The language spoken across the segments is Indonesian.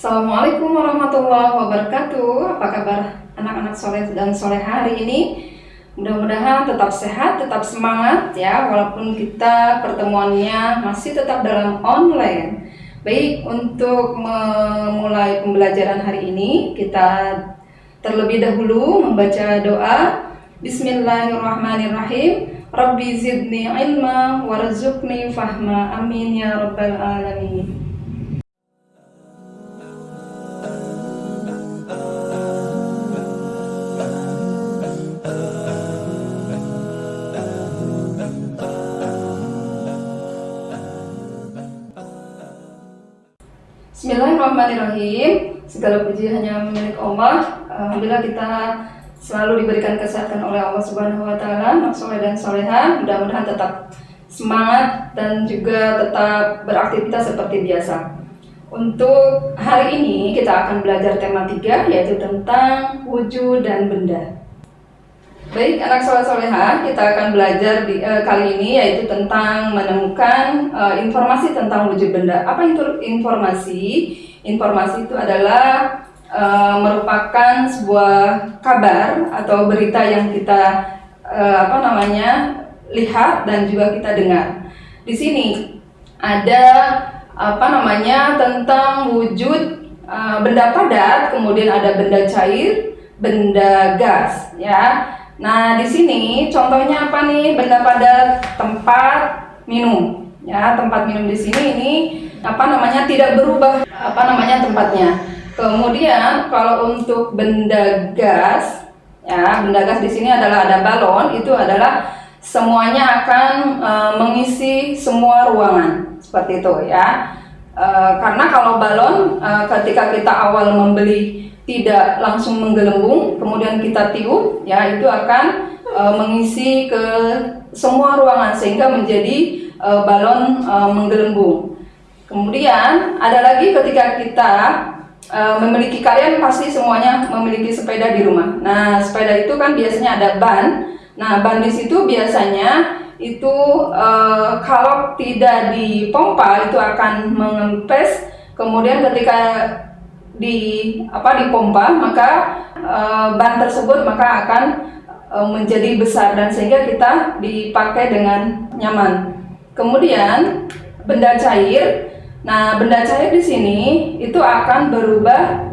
Assalamualaikum warahmatullahi wabarakatuh. Apa kabar anak-anak soleh dan soleh hari ini? Mudah-mudahan tetap sehat, tetap semangat ya, walaupun kita pertemuannya masih tetap dalam online. Baik, untuk memulai pembelajaran hari ini, kita terlebih dahulu membaca doa. Bismillahirrahmanirrahim. Rabbi zidni ilma warzuqni fahma. Amin ya rabbal alamin. Bismillahirrahmanirrahim. Segala puji hanya milik Allah. Alhamdulillah kita selalu diberikan kesehatan oleh Allah Subhanahu wa taala, anak soleh dan soleha. Mudah-mudahan tetap semangat dan juga tetap beraktivitas seperti biasa. Untuk hari ini kita akan belajar tema 3, yaitu tentang wujud dan benda. Baik, anak soleh-soleha, kita akan belajar kali ini yaitu tentang menemukan informasi tentang wujud benda. Apa itu informasi? Informasi itu adalah merupakan sebuah kabar atau berita yang kita lihat dan juga kita dengar. Di sini ada tentang wujud benda padat, kemudian ada benda cair, benda gas, ya. Nah, di sini contohnya apa nih? Benda padat, tempat minum. Ya, tempat minum di sini ini tidak berubah tempatnya. Kemudian kalau untuk benda gas, ya, benda gas di sini adalah ada balon, itu adalah semuanya akan mengisi semua ruangan. Seperti itu, ya. Karena kalau balon ketika kita awal membeli tidak langsung menggelembung, kemudian kita tiup, ya, itu akan mengisi ke semua ruangan sehingga menjadi balon menggelembung. Kemudian ada lagi ketika kita memiliki, kalian pasti semuanya memiliki sepeda di rumah. Nah, sepeda itu kan biasanya ada ban. Nah, ban di situ biasanya itu kalau tidak dipompa itu akan mengempes. Kemudian ketika dipompa, maka ban tersebut maka akan menjadi besar dan sehingga kita dipakai dengan nyaman. Kemudian benda cair. Nah, benda cair di sini itu akan berubah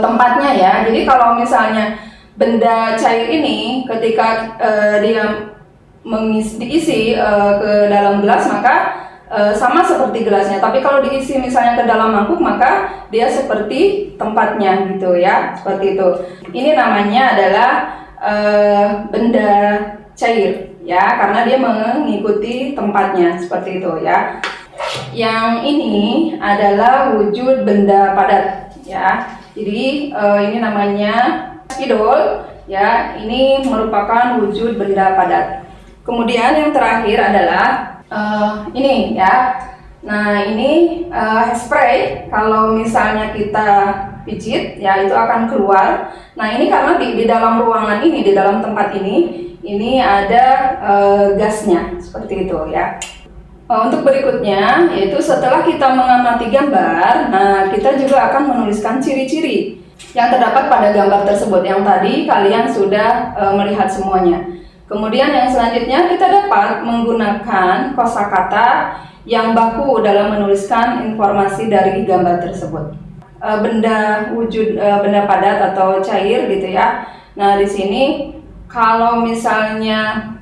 tempatnya, ya. Jadi kalau misalnya benda cair ini ketika dia diisi ke dalam gelas, maka sama seperti gelasnya. Tapi kalau diisi misalnya ke dalam mangkuk, maka dia seperti tempatnya, gitu ya, seperti itu. Ini namanya adalah benda cair, ya, karena dia mengikuti tempatnya, seperti itu, ya. Yang ini adalah wujud benda padat, ya. Jadi ini namanya spidol, ya. Ini merupakan wujud benda padat. Kemudian yang terakhir adalah ini, ya. Nah, ini hairspray. Kalau misalnya kita pijit, ya, itu akan keluar. Nah, ini karena di dalam ruangan ini, di dalam tempat ini ada gasnya, seperti itu, ya. Untuk berikutnya, yaitu setelah kita mengamati gambar, nah, kita juga akan menuliskan ciri-ciri yang terdapat pada gambar tersebut. Yang tadi kalian sudah melihat semuanya. Kemudian yang selanjutnya kita dapat menggunakan kosakata yang baku dalam menuliskan informasi dari gambar tersebut. Benda padat atau cair, gitu ya. Nah, di sini kalau misalnya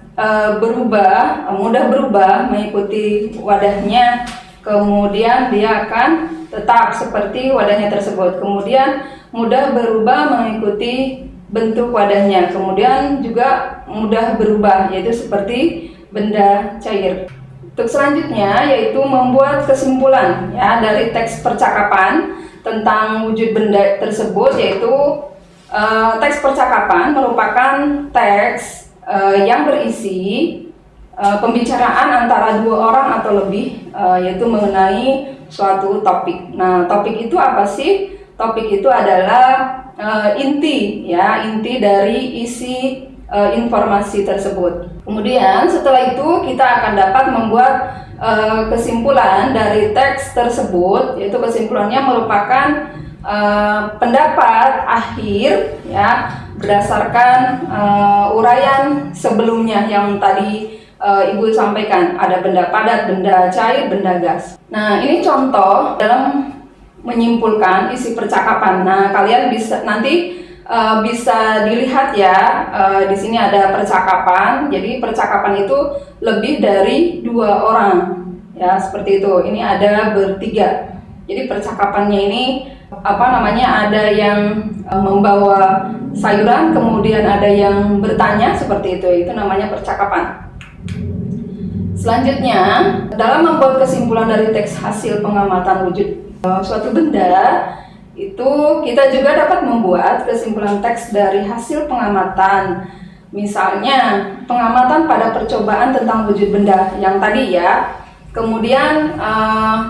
mudah berubah mengikuti wadahnya, kemudian dia akan tetap seperti wadahnya tersebut. Kemudian mudah berubah mengikuti bentuk wadahnya, kemudian juga mudah berubah, yaitu seperti benda cair. Untuk selanjutnya yaitu membuat kesimpulan, ya, dari teks percakapan tentang wujud benda tersebut, yaitu teks percakapan merupakan teks yang berisi pembicaraan antara dua orang atau lebih, yaitu mengenai suatu topik. Nah, topik itu apa sih? Topik itu adalah inti dari isi informasi tersebut. Kemudian setelah itu kita akan dapat membuat kesimpulan dari teks tersebut, yaitu kesimpulannya merupakan pendapat akhir ya berdasarkan uraian sebelumnya yang tadi Ibu sampaikan, ada benda padat, benda cair, benda gas. Nah, ini contoh dalam menyimpulkan isi percakapan. Nah, kalian bisa nanti bisa dilihat ya, di sini ada percakapan. Jadi percakapan itu lebih dari 2 orang, ya seperti itu. Ini ada bertiga. Jadi percakapannya ini ada yang membawa sayuran, kemudian ada yang bertanya seperti itu namanya percakapan. Selanjutnya, dalam membuat kesimpulan dari teks hasil pengamatan wujud suatu benda, itu kita juga dapat membuat kesimpulan teks dari hasil pengamatan. Misalnya, pengamatan pada percobaan tentang wujud benda yang tadi ya. Kemudian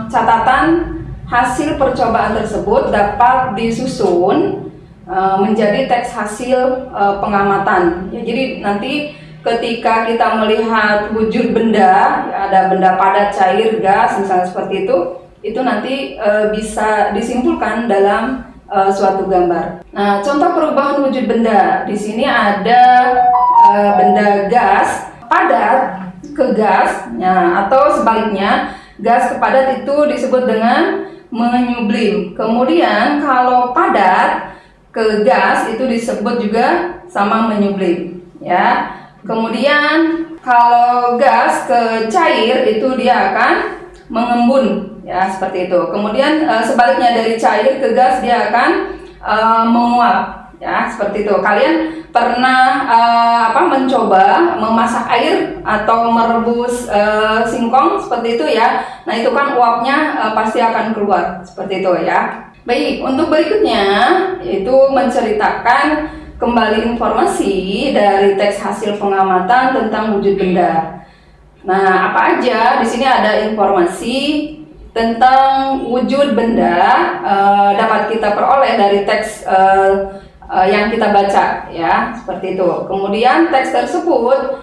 catatan hasil percobaan tersebut dapat disusun menjadi teks hasil pengamatan. Ya, jadi nanti ketika kita melihat wujud benda, ya, ada benda padat, cair, gas, misalnya seperti itu nanti bisa disimpulkan dalam suatu gambar. Nah, contoh perubahan wujud benda di sini ada benda gas padat ke gas, ya, atau sebaliknya gas ke padat itu disebut dengan menyublim. Kemudian kalau padat ke gas itu disebut juga sama menyublim, ya. Kemudian kalau gas ke cair itu dia akan mengembun, ya seperti itu. Kemudian sebaliknya dari cair ke gas dia akan menguap, ya seperti itu. Kalian pernah mencoba memasak air atau merebus singkong seperti itu ya. Nah itu kan uapnya pasti akan keluar seperti itu ya. Baik, untuk berikutnya yaitu menceritakan kembali informasi dari teks hasil pengamatan tentang wujud benda. Nah, apa aja? Di sini ada informasi tentang wujud benda dapat kita peroleh dari teks yang kita baca, ya, seperti itu. Kemudian teks tersebut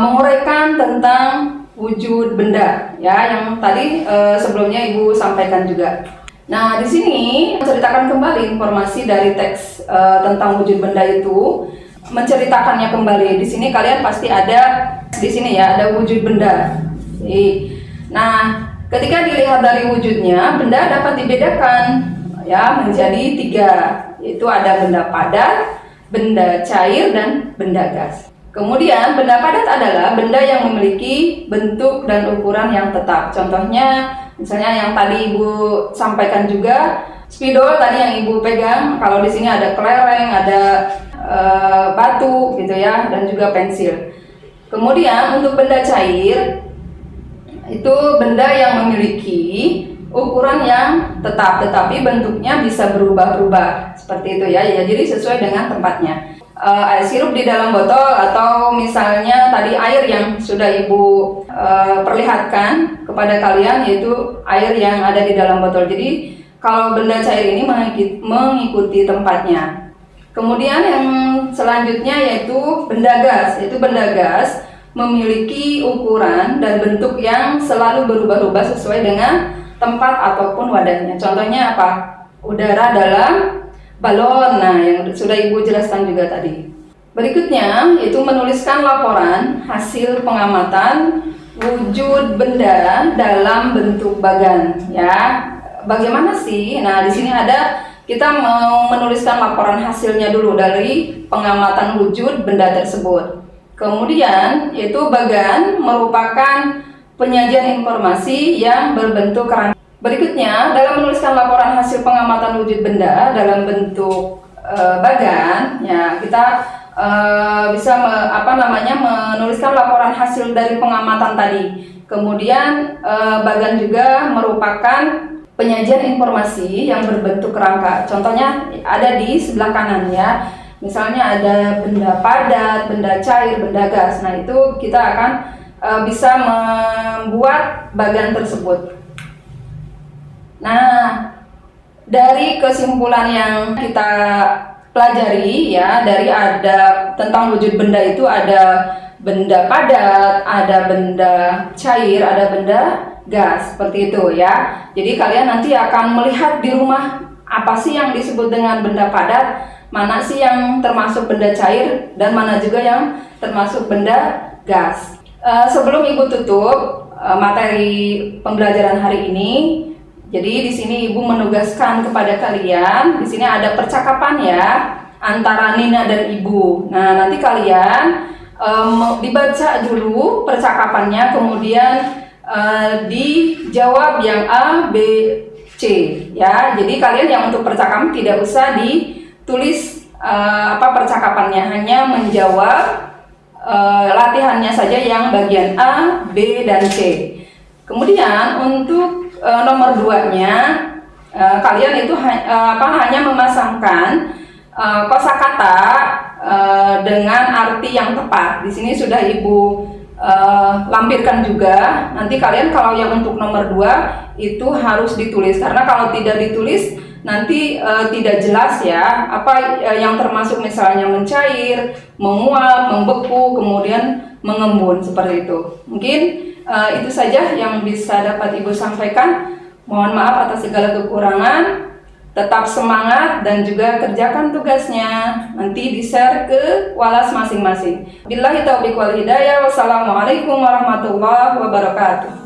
menguraikan tentang wujud benda, ya, yang tadi sebelumnya Ibu sampaikan juga. Nah, di sini menceritakan kembali informasi dari teks tentang wujud benda itu, menceritakannya kembali. Di sini kalian pasti ada di sini ya, ada wujud benda. Nah, ketika dilihat dari wujudnya, benda dapat dibedakan ya menjadi 3, yaitu ada benda padat, benda cair, dan benda gas. Kemudian benda padat adalah benda yang memiliki bentuk dan ukuran yang tetap. Contohnya misalnya yang tadi Ibu sampaikan juga, spidol tadi yang Ibu pegang, kalau di sini ada kelereng, ada batu gitu ya, dan juga pensil. Kemudian untuk benda cair itu benda yang memiliki ukuran yang tetap, tetapi bentuknya bisa berubah-ubah seperti itu ya. Ya, jadi sesuai dengan tempatnya. Air sirup di dalam botol atau misalnya tadi air yang sudah Ibu perlihatkan kepada kalian, yaitu air yang ada di dalam botol. Jadi kalau benda cair ini mengikuti tempatnya. Kemudian yang selanjutnya yaitu benda gas. Yaitu benda gas memiliki ukuran dan bentuk yang selalu berubah-ubah sesuai dengan tempat ataupun wadahnya. Contohnya apa? Udara dalam balon, nah yang sudah Ibu jelaskan juga tadi. Berikutnya yaitu menuliskan laporan hasil pengamatan wujud benda dalam bentuk bagan, ya. Bagaimana sih? Nah, di sini ada kita mau menuliskan laporan hasilnya dulu dari pengamatan wujud benda tersebut. Kemudian yaitu bagan merupakan penyajian informasi yang berbentuk kerangka. Berikutnya, dalam menuliskan laporan hasil pengamatan wujud benda dalam bentuk bagan, ya kita bisa menuliskan laporan hasil dari pengamatan tadi. Kemudian bagan juga merupakan penyajian informasi yang berbentuk kerangka. Contohnya ada di sebelah kanan ya. Misalnya ada benda padat, benda cair, benda gas. Nah itu kita akan bisa membuat bagan tersebut. Nah, dari kesimpulan yang kita pelajari ya, dari ada tentang wujud benda itu ada benda padat, ada benda cair, ada benda gas, seperti itu ya. Jadi kalian nanti akan melihat di rumah apa sih yang disebut dengan benda padat, mana sih yang termasuk benda cair, dan mana juga yang termasuk benda gas. Sebelum Ibu tutup materi pembelajaran hari ini, jadi di sini Ibu menugaskan kepada kalian, di sini ada percakapan ya antara Nina dan Ibu. Nah, nanti kalian dibaca dulu percakapannya, kemudian dijawab yang A, B, C ya. Jadi kalian yang untuk percakapan tidak usah ditulis percakapannya, hanya menjawab latihannya saja yang bagian A, B, dan C. Kemudian untuk nomor 2-nya kalian itu hanya memasangkan kosakata dengan arti yang tepat. Di sini sudah Ibu lampirkan juga. Nanti kalian kalau yang untuk nomor 2 itu harus ditulis, karena kalau tidak ditulis nanti tidak jelas ya apa yang termasuk, misalnya mencair, menguap, membeku, kemudian mengembun, seperti itu. Mungkin itu saja yang bisa dapat Ibu sampaikan. Mohon maaf atas segala kekurangan. Tetap semangat dan juga kerjakan tugasnya. Nanti di-share ke walas masing-masing. Billahi taufiq wal hidayah. Wassalamualaikum warahmatullahi wabarakatuh.